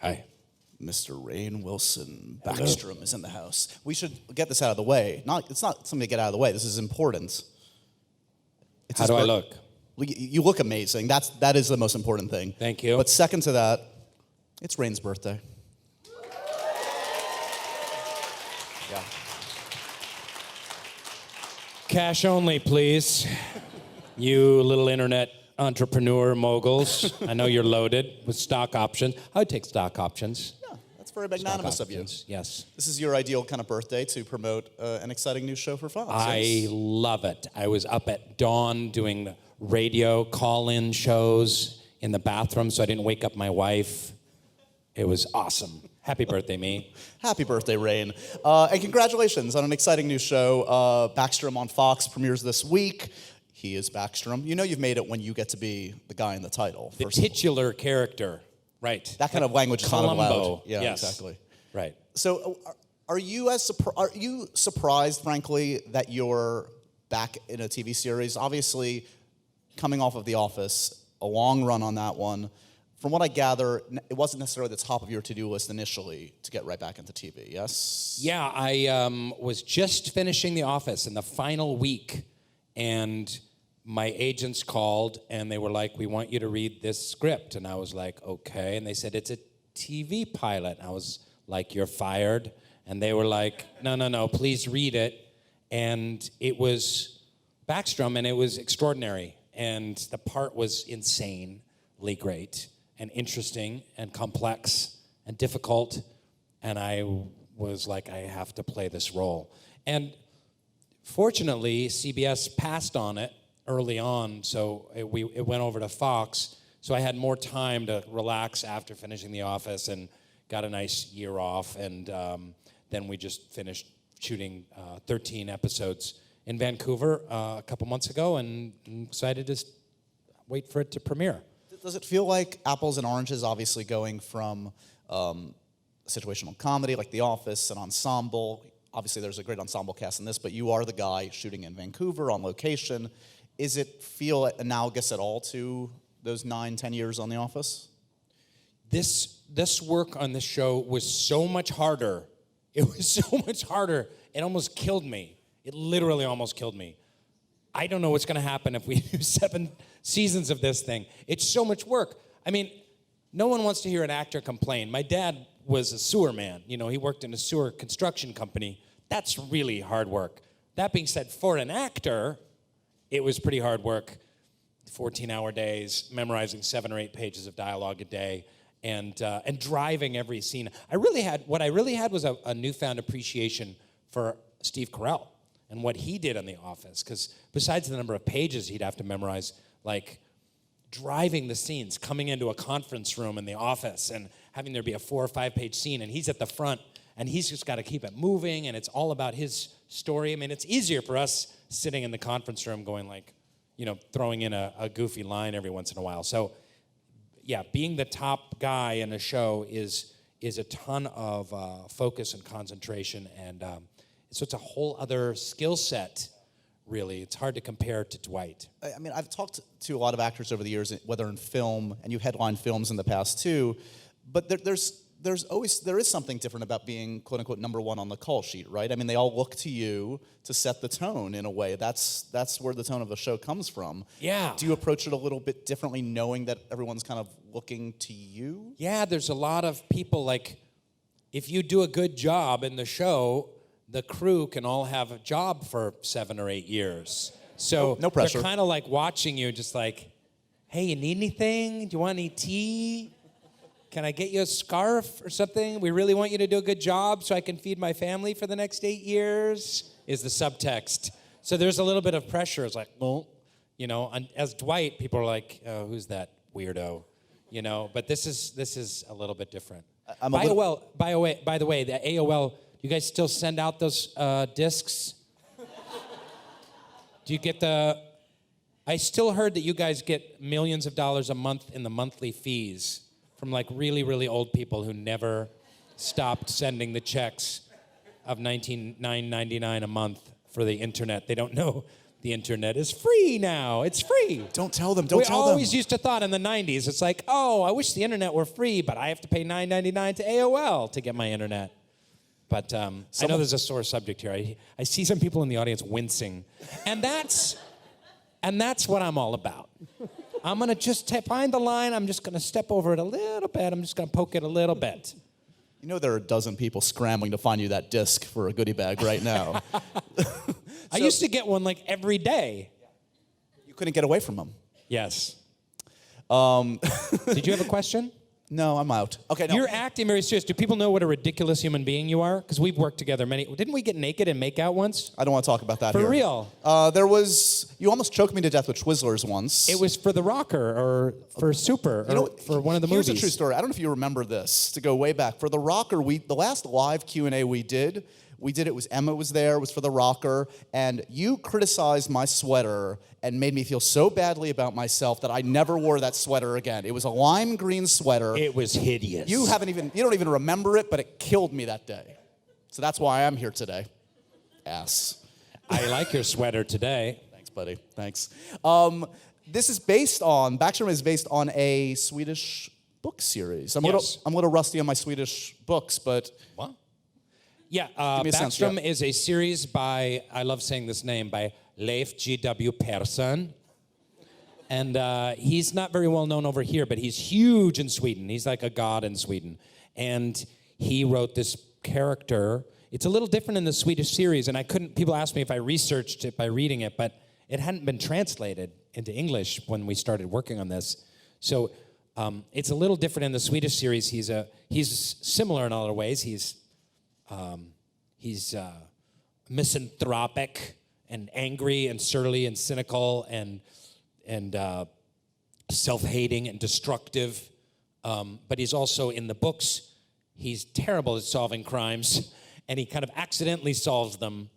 Hi. Mr. Rainn Wilson, Backstrom is in the house. We should get this out of the way. It's not something to get out of the way. This is important. How do I look? You look amazing. That is the most important thing. Thank you. But second to that, it's Rainn's birthday. Yeah. Cash only, please. You little internet entrepreneur moguls. I know you're loaded with stock options. I would take stock options. Yeah, that's very magnanimous of you. Yes. This is your ideal kind of birthday to promote an exciting new show for Fox. I love it. I was up at dawn doing the radio call-in shows in the bathroom so I didn't wake up my wife. It was awesome. Happy birthday, me. Happy birthday, Rainn. And congratulations on an exciting new show. Backstrom on Fox premieres this week. He is Backstrom. You know you've made it when you get to be the guy in the title. The titular character, right. That kind of language is not allowed. Yeah, yes. Exactly. Right. So are you surprised, frankly, that you're back in a TV series? Obviously, coming off of The Office, a long run on that one. From what I gather, it wasn't necessarily the top of your to-do list initially to get right back into TV, yes? Yeah, I was just finishing The Office in the final week, and my agents called, and they were like, we want you to read this script. And I was like, okay. And they said, it's a TV pilot. And I was like, you're fired. And they were like, no, please read it. And it was Backstrom, and it was extraordinary. And the part was insanely great and interesting and complex and difficult. And I was like, I have to play this role. And fortunately, CBS passed on it early on, so it went over to Fox. So I had more time to relax after finishing The Office and got a nice year off. And then we just finished shooting 13 episodes in Vancouver a couple months ago, and I'm excited to wait for it to premiere. Does it feel like apples and oranges, obviously going from situational comedy like The Office, an ensemble? Obviously, there's a great ensemble cast in this, but you are the guy shooting in Vancouver on location. Is it feel analogous at all to those 9-10 years on The Office? This work on this show was so much harder. It was so much harder. It almost killed me. It literally almost killed me. I don't know what's going to happen if we do 7 seasons of this thing. It's so much work. I mean, no one wants to hear an actor complain. My dad was a sewer man. You know, he worked in a sewer construction company. That's really hard work. That being said, for an actor, it was pretty hard work. 14-hour days, memorizing 7 or 8 pages of dialogue a day, and driving every scene. What I really had was a newfound appreciation for Steve Carell and what he did on The Office. Because besides the number of pages he'd have to memorize, like driving the scenes, coming into a conference room in the office and having there be a 4 or 5 page scene, and he's at the front, and he's just got to keep it moving, and it's all about his story. I mean, it's easier for us sitting in the conference room going like, you know, throwing in a goofy line every once in a while. So, yeah, being the top guy in a show is a ton of focus and concentration, and so it's a whole other skill set, really. It's hard to compare to Dwight. I mean, I've talked to a lot of actors over the years, whether in film, and you headlined films in the past too, but there is something different about being quote unquote number one on the call sheet, right? I mean, they all look to you to set the tone in a way. That's where the tone of the show comes from. Yeah. Do you approach it a little bit differently, knowing that everyone's kind of looking to you? Yeah, there's a lot of people, like, if you do a good job in the show, the crew can all have a job for 7 or 8 years. So no pressure. They're kind of like watching you, just like, hey, you need anything? Do you want any tea? Can I get you a scarf or something? We really want you to do a good job so I can feed my family for the next 8 years, is the subtext. So there's a little bit of pressure. It's like, well, you know, and as Dwight, people are like, oh, who's that weirdo? You know, but this is a little bit different. By the way, the AOL, you guys still send out those discs? Do you get I still heard that you guys get millions of dollars a month in the monthly fees from like really, really old people who never stopped sending the checks of $19.99 a month for the internet. They don't know The internet is free now. It's free. Don't tell them. Don't tell them. We always used to thought in the 90s, it's like, oh, I wish the internet were free, but I have to pay $9.99 to AOL to get my internet. But I know there's a sore subject here. I see some people in the audience wincing. And that's what I'm all about. I'm going to just find the line. I'm just going to step over it a little bit. I'm just going to poke it a little bit. You know there are a dozen people scrambling to find you that disc for a goodie bag right now. I used to get one like every day. You couldn't get away from them. Yes. Did you have a question? No, I'm out. Okay, no. You're acting very serious. Do people know what a ridiculous human being you are? Because we've worked together didn't we get naked and make out once? I don't want to talk about that For here. real? You almost choked me to death with Twizzlers once. It was for The Rocker or for Super or for one of the movies. Here's a true story. I don't know if you remember this, to go way back. For The Rocker, the last live Q&A we did, it was Emma was there, it was for The Rocker, and you criticized my sweater and made me feel so badly about myself that I never wore that sweater again. It was a lime green sweater. It was hideous. You don't even remember it, but it killed me that day. So that's why I'm here today. Ass. I like your sweater today. Thanks, buddy. Thanks. Backstrom is based on a Swedish book series. I'm a little rusty on my Swedish books, but... What? Yeah, Give me a sense, Backstrom is a series by, I love saying this name, by Leif G.W. Persson. And he's not very well known over here, but he's huge in Sweden. He's like a god in Sweden. And he wrote this character. It's a little different in the Swedish series, and people asked me if I researched it by reading it, but it hadn't been translated into English when we started working on this. So it's a little different in the Swedish series. He's similar in other ways. He's misanthropic and angry and surly and cynical and self-hating and destructive. But he's also, in the books, he's terrible at solving crimes, and he kind of accidentally solves them,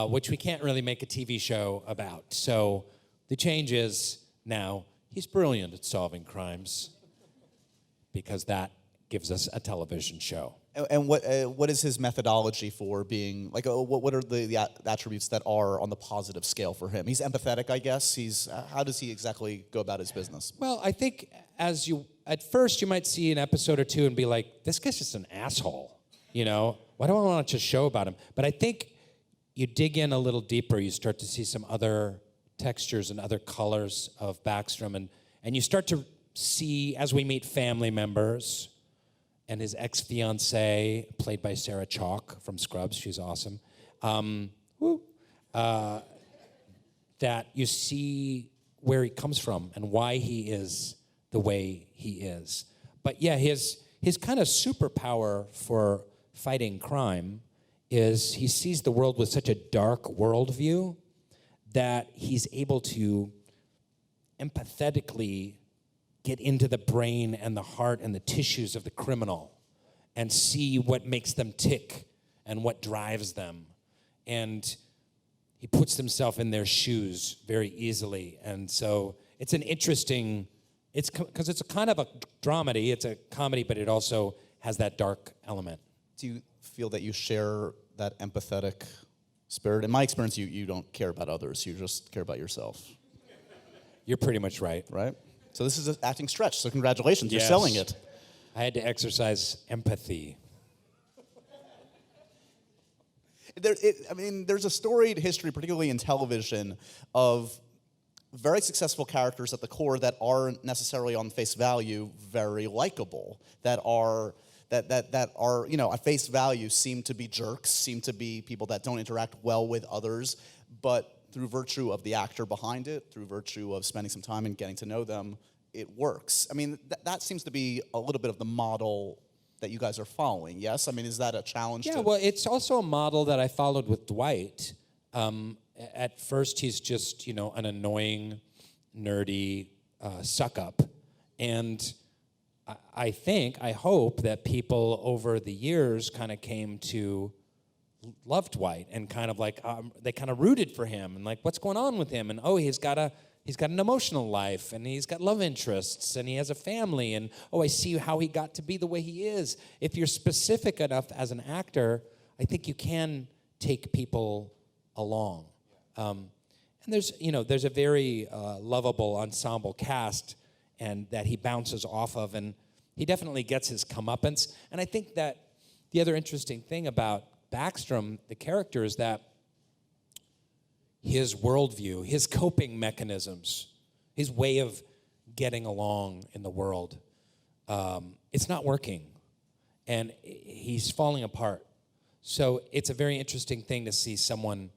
which we can't really make a TV show about. So the change is now he's brilliant at solving crimes because that gives us a television show. And what is his methodology for being, like, what are the attributes that are on the positive scale for him? He's empathetic, I guess. How does he exactly go about his business? Well, I think at first you might see an episode or two and be like, this guy's just an asshole, you know? Why do I want to just show about him? But I think you dig in a little deeper, you start to see some other textures and other colors of Backstrom, and you start to see, as we meet family members, and his ex-fiancée, played by Sarah Chalk from Scrubs, she's awesome, that you see where he comes from and why he is the way he is. But yeah, his kind of superpower for fighting crime is he sees the world with such a dark worldview that he's able to empathetically get into the brain and the heart and the tissues of the criminal and see what makes them tick and what drives them. And he puts himself in their shoes very easily. And so it's an interesting, because it's a kind of a dramedy, it's a comedy, but it also has that dark element. Do you feel that you share that empathetic spirit? In my experience, you don't care about others, you just care about yourself. You're pretty much right. Right? So this is an acting stretch, so congratulations, Yes. You're selling it. I had to exercise empathy. There's a storied history, particularly in television, of very successful characters at the core that aren't necessarily on face value very likable, that are, at face value seem to be jerks, seem to be people that don't interact well with others, but through virtue of the actor behind it, through virtue of spending some time and getting to know them, it works. I mean, that seems to be a little bit of the model that you guys are following, yes? I mean, is that a challenge? Yeah, well, it's also a model that I followed with Dwight. At first, he's just, an annoying, nerdy suck-up. And I hope that people over the years kind of came to love Dwight and kind of like, they kind of rooted for him and like, what's going on with him? And he's got an emotional life, and he's got love interests, and he has a family, and I see how he got to be the way he is. If you're specific enough as an actor, I think you can take people along. And And there's a very lovable ensemble cast, and that he bounces off of, and he definitely gets his comeuppance. And I think that the other interesting thing about Backstrom, the character, is that his worldview, his coping mechanisms, his way of getting along in the world, it's not working, and he's falling apart. So it's a very interesting thing to see someone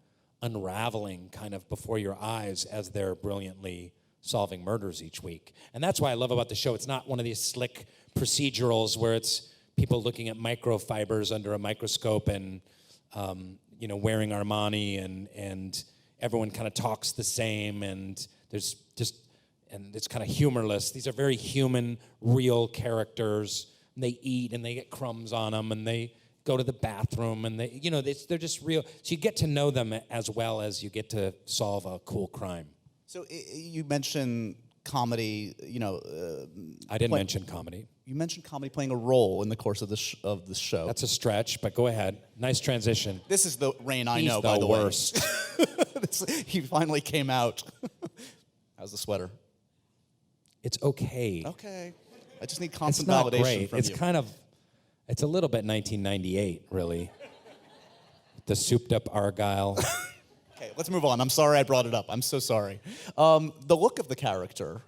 unraveling kind of before your eyes as they're brilliantly solving murders each week. And that's why I love about the show. It's not one of these slick procedurals where it's people looking at microfibers under a microscope and wearing Armani and everyone kind of talks the same, and it's kind of humorless. These are very human, real characters. And they eat and they get crumbs on them, and they go to the bathroom, and they're just real. So you get to know them as well as you get to solve a cool crime. So you mentioned comedy, I didn't mention comedy. You mentioned comedy playing a role in the course of the show. That's a stretch, but go ahead. Nice transition. This is the Rainn I He's know, by the worst. way. He finally came out. How's the sweater? It's okay. Okay. I just need constant It's not validation great. from It's you. it's a little bit 1998, really. The souped up Argyle. Okay, let's move on. I'm sorry I brought it up. I'm so sorry. The look of the character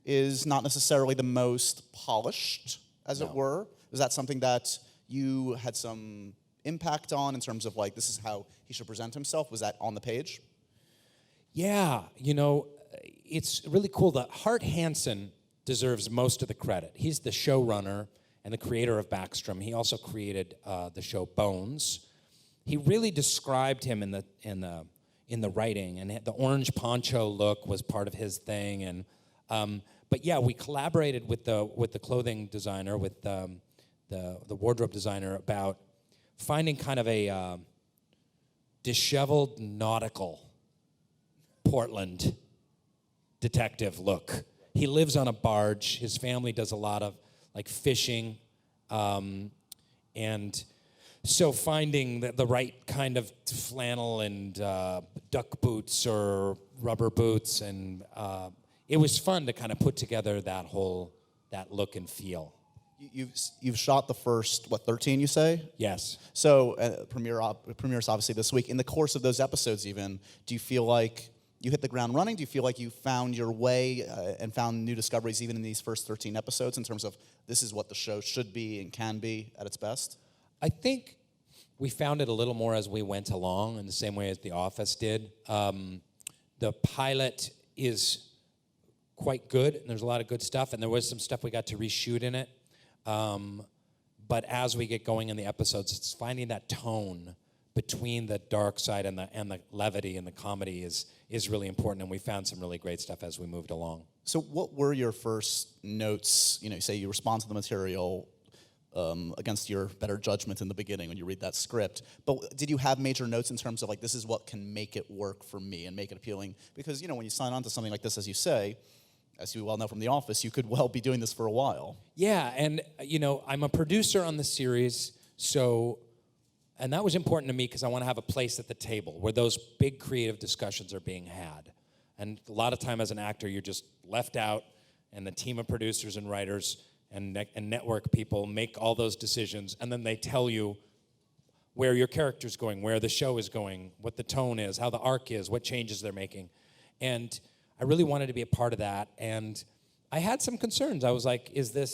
is not necessarily the most polished, as it were. Is that something that you had some impact on in terms of, like, this is how he should present himself? Was that on the page? Yeah, it's really cool that Hart Hansen deserves most of the credit. He's the showrunner and the creator of Backstrom. He also created the show Bones. He really described him in the writing, and the orange poncho look was part of his thing. And but yeah, we collaborated with the clothing designer, with the wardrobe designer, about finding kind of a disheveled nautical Portland detective look. He lives on a barge. His family does a lot of fishing, and so finding the right kind of flannel and duck boots or rubber boots, and it was fun to kind of put together that look and feel. You've shot the first 13, you say? Yes. So premieres obviously this week. In the course of those episodes, even, do you feel like you hit the ground running? Do you feel like you found your way and found new discoveries even in these first 13 episodes in terms of this is what the show should be and can be at its best? I think we found it a little more as we went along, in the same way as The Office did. The pilot is quite good, and there's a lot of good stuff, and there was some stuff we got to reshoot in it. But as we get going in the episodes, it's finding that tone between the dark side and the levity and the comedy is really important, and we found some really great stuff as we moved along. So what were your first notes? You say you respond to the material against your better judgment in the beginning when you read that script. But did you have major notes in terms of, like, this is what can make it work for me and make it appealing? Because, when you sign on to something like this, as you say, as you well know from The Office, you could well be doing this for a while. Yeah, and, I'm a producer on the series, and that was important to me because I want to have a place at the table where those big creative discussions are being had. And a lot of time as an actor, you're just left out, and the team of producers and writers and network people make all those decisions, and then they tell you where your character's going, where the show is going, what the tone is, how the arc is, what changes they're making. And I really wanted to be a part of that, and I had some concerns. I was like, is there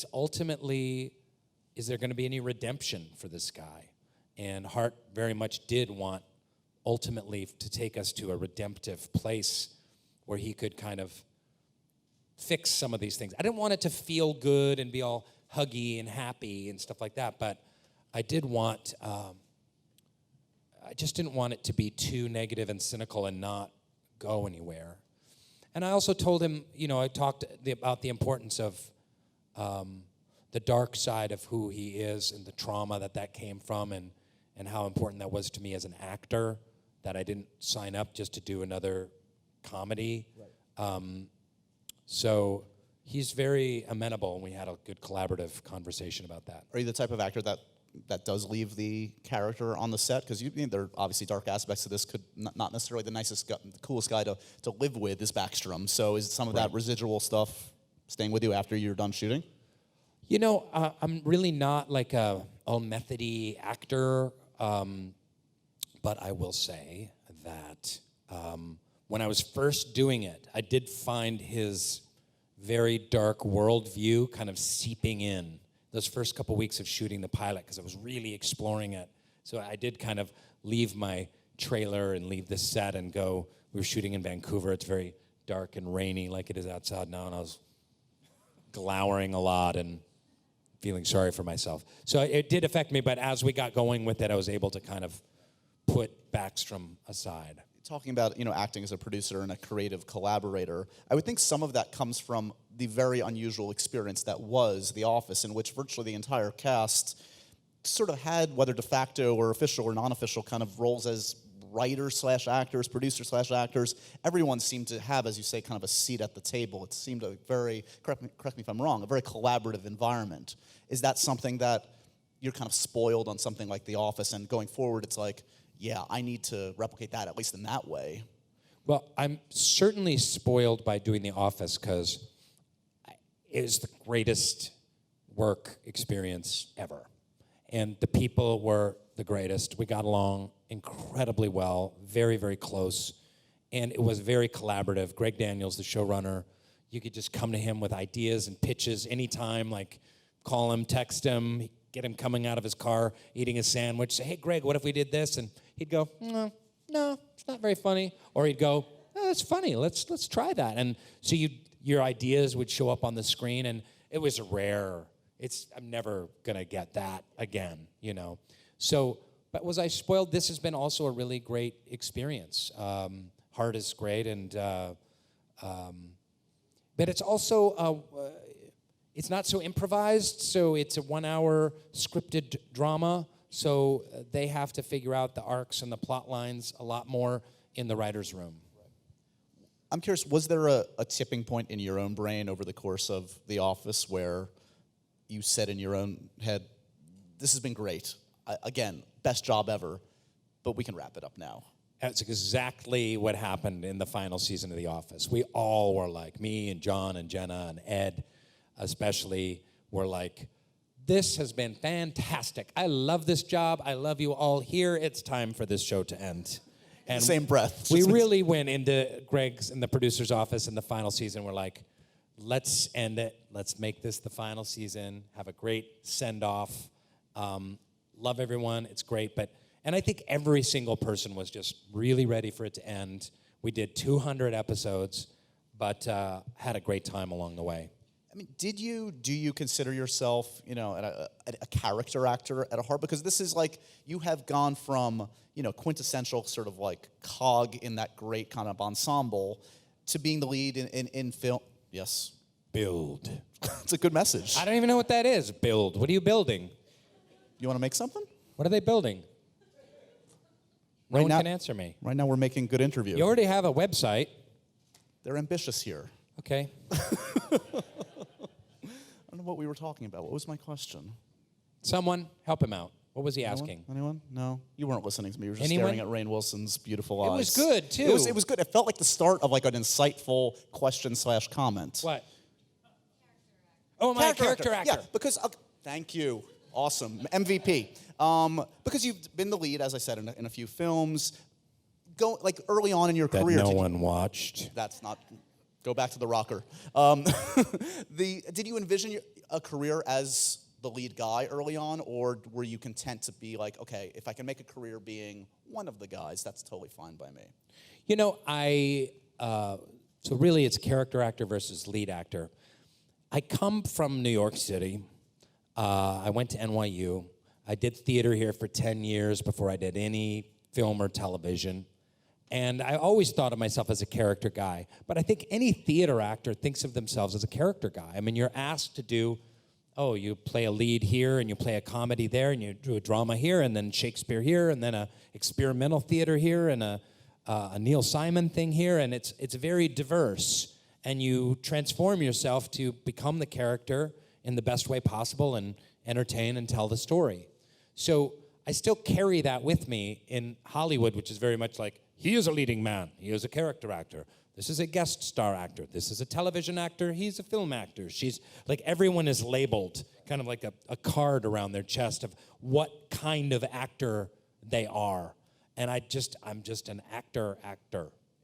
going to be any redemption for this guy? And Hart very much did want, ultimately, to take us to a redemptive place where he could kind of fix some of these things. I didn't want it to feel good and be all huggy and happy and stuff like that, but I did want, I just didn't want it to be too negative and cynical and not go anywhere. And I also told him, I talked about the importance of the dark side of who he is and the trauma that came from, and how important that was to me as an actor, that I didn't sign up just to do another comedy. Right. So he's very amenable, and we had a good collaborative conversation about that. Are you the type of actor that that does leave the character on the set? Because there are obviously dark aspects to this. Could not necessarily the nicest, the coolest guy to live with is Backstrom. So is some of that residual stuff staying with you after you're done shooting? You know, I'm really not like a all-methody actor, but I will say that when I was first doing it, I did find his very dark worldview kind of seeping in those first couple weeks of shooting the pilot, because I was really exploring it. So I did kind of leave my trailer and leave the set and go. We were shooting in Vancouver. It's very dark and rainy like it is outside now, and I was glowering a lot and feeling sorry for myself. So it did affect me, but as we got going with it, I was able to kind of put Backstrom aside. Talking about acting as a producer and a creative collaborator, I would think some of that comes from the very unusual experience that was The Office, in which virtually the entire cast sort of had, whether de facto or official or non-official, kind of roles as writers/actors, producers/actors. Everyone seemed to have, as you say, kind of a seat at the table. It seemed a very, correct me if I'm wrong, a very collaborative environment. Is that something that you're kind of spoiled on something like The Office, and going forward it's like, yeah, I need to replicate that, at least in that way? Well, I'm certainly spoiled by doing The Office because it was the greatest work experience ever. And the people were the greatest. We got along incredibly well, very, very close. And it was very collaborative. Greg Daniels, the showrunner, you could just come to him with ideas and pitches anytime, like call him, text him, get him coming out of his car, eating a sandwich, say, hey, Greg, what if we did this? And he'd go, no, it's not very funny. Or he'd go, oh, it's funny, let's try that. And so your ideas would show up on the screen, and it was rare. I'm never gonna get that again, So, but was I spoiled? This has been also a really great experience. Heart is great, but it's also, it's not so improvised, so it's a 1-hour scripted drama, so they have to figure out the arcs and the plot lines a lot more in the writer's room. I'm curious, was there a tipping point in your own brain over the course of The Office where you said in your own head, this has been great, again, best job ever, but we can wrap it up now? That's exactly what happened in the final season of The Office. We all were like, me and John and Jenna and Ed especially, were like, this has been fantastic. I love this job. I love you all here. It's time for this show to end. And same breath. We really went into Greg's and the producer's office in the final season. We're like, let's end it. Let's make this the final season. Have a great send-off. Love everyone. It's great. And I think every single person was just really ready for it to end. We did 200 episodes, but had a great time along the way. I mean, do you consider yourself, a character actor at heart? Because this is like, you have gone from, quintessential sort of like cog in that great kind of ensemble to being the lead in film. Yes. Build. It's a good message. I don't even know what that is. Build. What are you building? You want to make something? What are they building? No one can answer me. Right now we're making good interview. You already have a website. They're ambitious here. Okay. I don't know what we were talking about. What was my question? Someone help him out. What was he asking? Anyone? No? You weren't listening to me. You were just Anyone? staring at Rainn Wilson's beautiful eyes. It was good, too. It was good. It felt like the start of like an insightful question/comment. What? Oh, my character actor. Yeah, because, thank you. Awesome. MVP. Because you've been the lead, as I said, in a few films. Early on in your career. That no one watched. That's not... Go back to the rocker. Did you envision a career as the lead guy early on, or were you content to be like, okay, if I can make a career being one of the guys, that's totally fine by me? So really it's character actor versus lead actor. I come from New York City. I went to NYU. I did theater here for 10 years before I did any film or television. And I always thought of myself as a character guy. But I think any theater actor thinks of themselves as a character guy. I mean, you're asked to do, you play a lead here, and you play a comedy there, and you do a drama here, and then Shakespeare here, and then a experimental theater here, and a Neil Simon thing here, and it's very diverse. And you transform yourself to become the character in the best way possible and entertain and tell the story. So I still carry that with me in Hollywood, which is very much like, he is a leading man, he is a character actor. This is a guest star actor. This is a television actor. He's a film actor. She's like, everyone is labeled kind of like a card around their chest of what kind of actor they are. And I'm just an actor,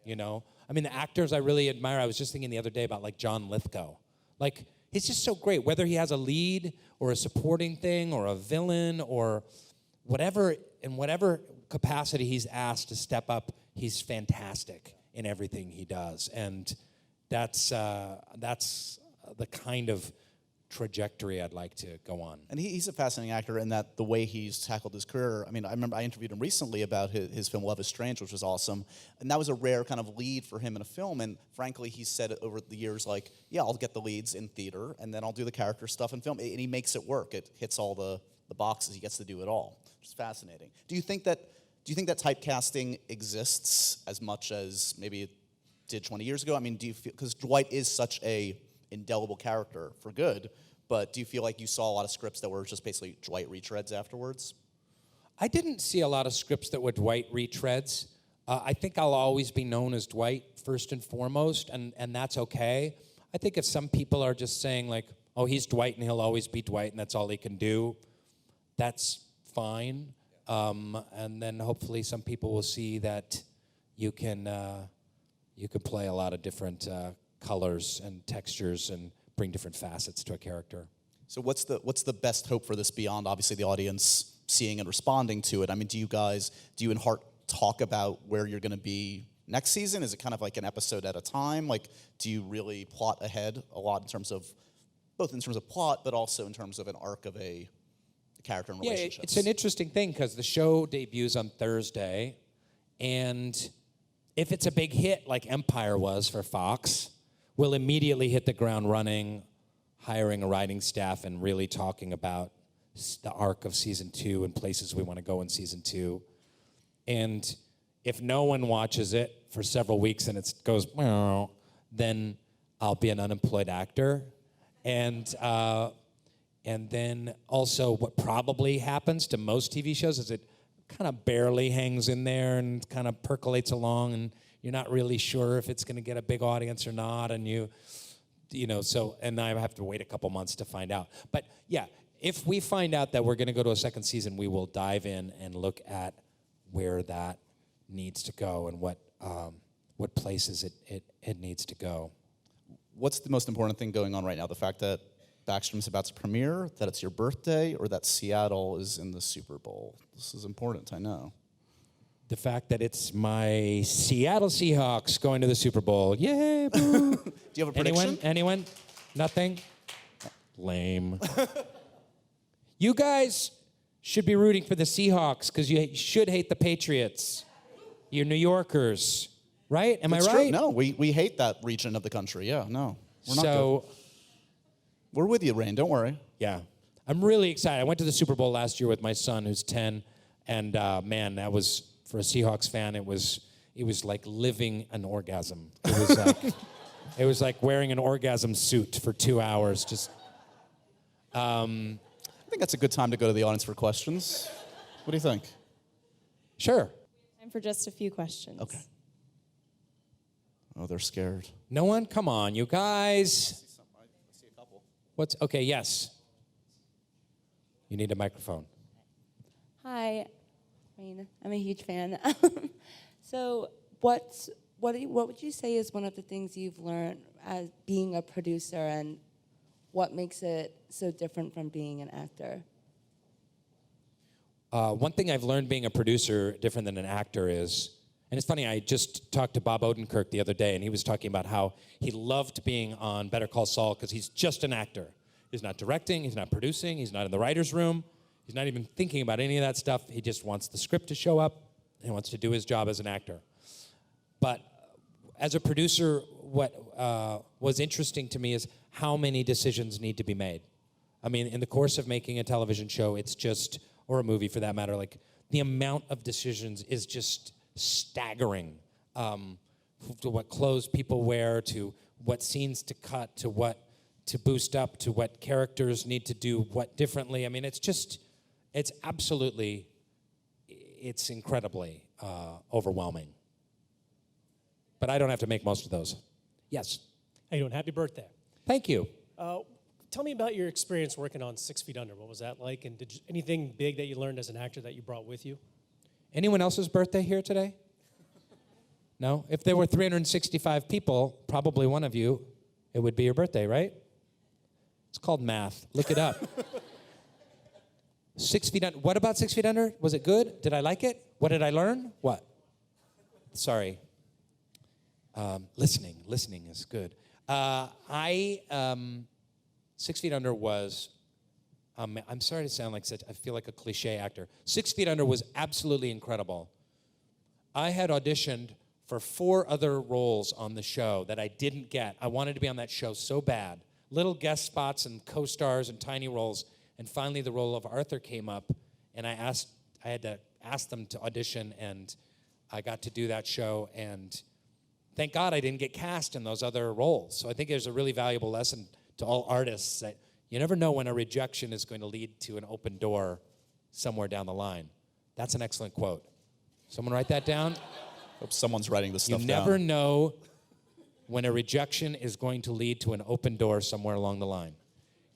you know? I mean, the actors I really admire, I was just thinking the other day about like John Lithgow. Like, he's just so great, whether he has a lead or a supporting thing or a villain or whatever, in whatever capacity he's asked to step up, he's fantastic in everything he does. And that's the kind of trajectory I'd like to go on. And he's a fascinating actor in that the way he's tackled his career. I mean, I remember I interviewed him recently about his film Love is Strange, which was awesome. And that was a rare kind of lead for him in a film. And frankly, he said it over the years, like, yeah, I'll get the leads in theater, and then I'll do the character stuff in film. And he makes it work. It hits all the boxes. He gets to do it all, which is fascinating. Do you think that typecasting exists as much as maybe it did 20 years ago? I mean, do you feel, because Dwight is such a indelible character for good, but do you feel like you saw a lot of scripts that were just basically Dwight retreads afterwards? I didn't see a lot of scripts that were Dwight retreads. I think I'll always be known as Dwight first and foremost, and that's okay. I think if some people are just saying like, oh, he's Dwight and he'll always be Dwight and that's all he can do, that's fine. And then hopefully some people will see that you can play a lot of different colors and textures and bring different facets to a character. So what's the best hope for this beyond obviously the audience seeing and responding to it? I mean, do you in heart talk about where you're going to be next season? Is it kind of like an episode at a time? Like, do you really plot ahead a lot in terms of plot, but also in terms of an arc of a character and relationships? Yeah, it's an interesting thing because the show debuts on Thursday, and if it's a big hit like Empire was for Fox, we'll immediately hit the ground running, hiring a writing staff and really talking about the arc of season 2 and places we want to go in season 2. And if no one watches it for several weeks and it goes, meow, then I'll be an unemployed actor. And then also what probably happens to most TV shows is it kind of barely hangs in there and kind of percolates along, and you're not really sure if it's going to get a big audience or not, and you know, so, and I have to wait a couple months to find out. But yeah, if we find out that we're going to go to a second season, we will dive in and look at where that needs to go and what places it needs to go. What's the most important thing going on right now? The fact that Backstrom's about to premiere, that it's your birthday, or that Seattle is in the Super Bowl? This is important, I know. The fact that it's my Seattle Seahawks going to the Super Bowl. Yay, boo. Do you have a prediction? Anyone? Nothing? Lame. You guys should be rooting for the Seahawks because you should hate the Patriots. You're New Yorkers, right? Am I right? True. No, we hate that region of the country. Yeah, no. We're not good. We're with you, Rainn. Don't worry. Yeah. I'm really excited. I went to the Super Bowl last year with my son, who's 10, and man, that was, for a Seahawks fan, it was like living an orgasm. It was like wearing an orgasm suit for 2 hours. Just. I think that's a good time to go to the audience for questions. What do you think? Sure. Time for just a few questions. Okay. Oh, they're scared. No one? Come on, you guys. I see a couple. Okay, yes. You need a microphone. Hi, Rainn. I'm a huge fan. So what would you say is one of the things you've learned as being a producer, and what makes it so different from being an actor? One thing I've learned being a producer different than an actor is, and it's funny, I just talked to Bob Odenkirk the other day, and he was talking about how he loved being on Better Call Saul because he's just an actor. He's not directing, he's not producing, he's not in the writer's room, he's not even thinking about any of that stuff. He just wants the script to show up, and he wants to do his job as an actor. But as a producer, what was interesting to me is how many decisions need to be made. I mean, in the course of making a television show, it's just, or a movie for that matter, like the amount of decisions is just staggering. To what clothes people wear, to what scenes to cut, to what to boost up, to what characters need to do what differently. I mean, it's just, It's absolutely, it's incredibly overwhelming. But I don't have to make most of those. Yes. How you doing? Happy birthday. Thank you. Tell me about your experience working on 6 Feet Under. What was that like? And anything big that you learned as an actor that you brought with you? Anyone else's birthday here today? No? If there were 365 people, probably one of you, it would be your birthday, right? It's called math. Look it up. 6 Feet Under. What about 6 Feet Under? Was it good? Did I like it? What did I learn? What? Sorry. Listening is good. 6 Feet Under was, I'm sorry to sound like I feel like a cliche actor. 6 Feet Under was absolutely incredible. I had auditioned for 4 other roles on the show that I didn't get. I wanted to be on that show so bad. Little guest spots and co-stars and tiny roles. And finally the role of Arthur came up, and I had to ask them to audition, and I got to do that show, and thank God I didn't get cast in those other roles. So I think there's a really valuable lesson to all artists that you never know when a rejection is going to lead to an open door somewhere down the line. That's an excellent quote. Someone write that down? Hope someone's writing this stuff You down. never know when a rejection is going to lead to an open door somewhere along the line.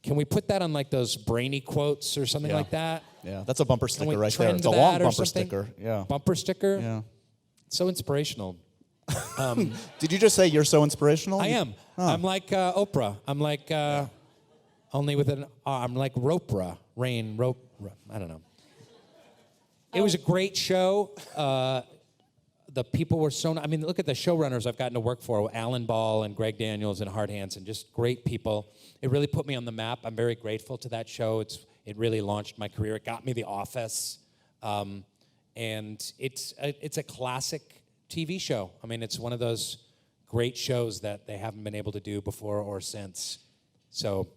Can we put that on like those brainy quotes or something like that? Yeah, that's a bumper Can sticker we right there. trend It's a that long or bumper something? sticker. Yeah. Bumper sticker? Yeah. So inspirational. Did you just say you're so inspirational? I am. I'm like Oprah. I'm like only with an R. I'm like Ropra. Rainn Rope. I don't know. It was a great show. The people were so. I mean, look at the showrunners I've gotten to work for: Alan Ball and Greg Daniels and Hart Hansen. Just great people. It really put me on the map. I'm very grateful to that show. It really launched my career. It got me The Office, and it's a classic TV show. I mean, it's one of those great shows that they haven't been able to do before or since. So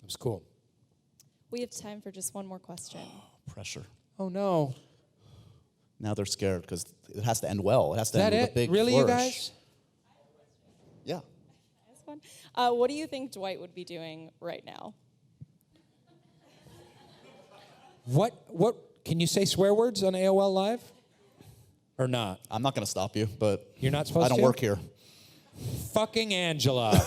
it was cool. We have time for just one more question. Pressure. Oh no. Now they're scared because it has to end well. It has to Is end that with it? a big Really, flourish. you guys? Yeah. This one. What do you think Dwight would be doing right now? What can you say swear words on AOL Live? Or not? I'm not going to stop you, but You're not supposed I don't to? work here. Fucking Angela.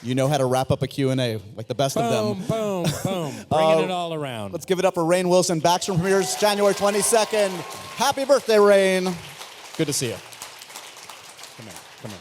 You know how to wrap up a Q&A, like the best of them. Boom, boom, boom. Bringing it all around. Let's give it up for Rainn Wilson. Backstrom premieres January 22nd. Happy birthday, Rainn. Good to see you. Come here.